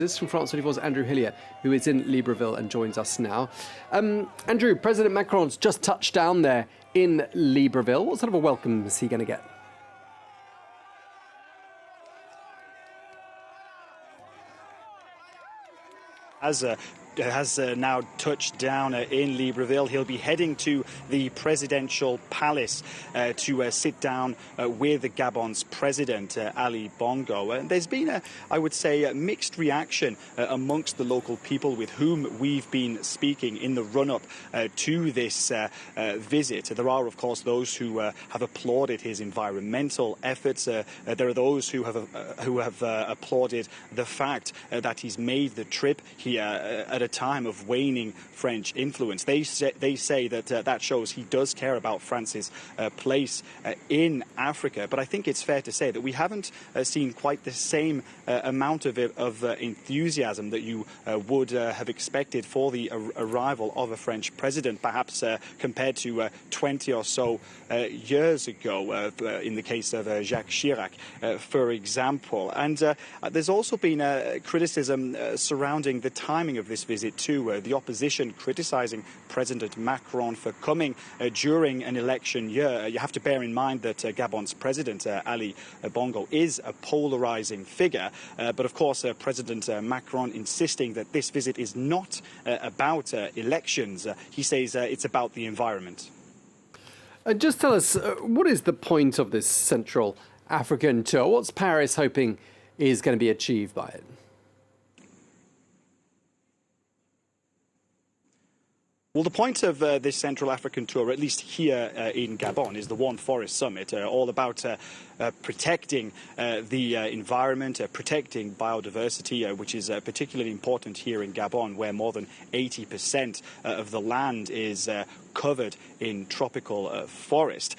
This is from France 24's Andrew Hilliar, who is in Libreville and joins us now. Andrew, President Macron's just touched down there in Libreville. What sort of a welcome is he going to get? Has now touched down in Libreville. He'll be heading to the presidential palace to sit down with Gabon's president, Ali Bongo. And there's been, I would say, a mixed reaction amongst the local people with whom we've been speaking in the run-up to this visit. There are, of course, those who have applauded his environmental efforts. There are those who have applauded the fact that he's made the trip here at a time of waning French influence. They say that that shows he does care about France's place in Africa. But I think it's fair to say that we haven't seen quite the same amount of enthusiasm that you would have expected for the arrival of a French president, perhaps compared to 20 or so years ago, in the case of Jacques Chirac, for example. And there's also been criticism surrounding the timing of this visit too. The opposition criticizing President Macron for coming during an election year. You have to bear in mind that Gabon's president, Ali Bongo, is a polarizing figure. But of course, President Macron insisting that this visit is not about elections. He says it's about the environment. Just tell us, what is the point of this Central African tour? What's Paris hoping is going to be achieved by it? Well, the point of this Central African tour, at least here in Gabon, is the One Forest Summit, all about protecting the environment, protecting biodiversity, which is particularly important here in Gabon, where more than 80% of the land is covered in tropical forest.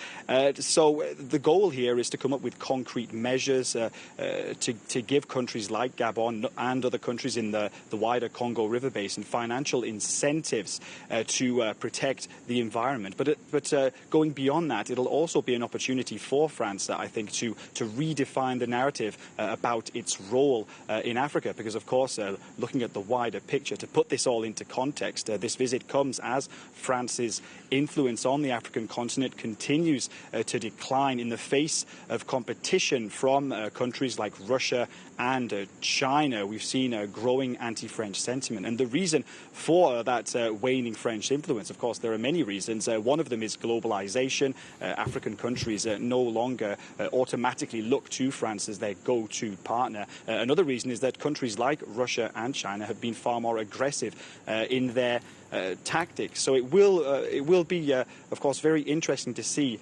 So the goal here is to come up with concrete measures to give countries like Gabon and other countries in the wider Congo River Basin financial incentives to protect the environment. But going beyond that, it'll also be an opportunity for France, I think, to redefine the narrative about its role in Africa. Because, of course, looking at the wider picture, to put this all into context, this visit comes as France's influence on the African continent continues to decline in the face of competition from countries like Russia and China. We've seen a growing anti-French sentiment. And the reason for that waning French influence, of course, there are many reasons. One of them is globalization. African countries no longer automatically look to France as their go-to partner. Another reason is that countries like Russia and China have been far more aggressive in their tactics. So it will be, of course, very interesting to see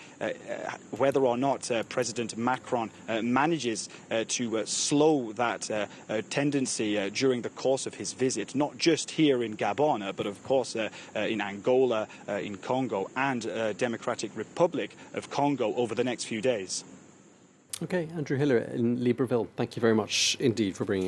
whether or not President Macron manages to slow that tendency during the course of his visit, not just here in Gabon, but of course in Angola, in Congo, and Democratic Republic of Congo over the next few days. Okay, Andrew Hilliar in Libreville, thank you very much indeed for bringing us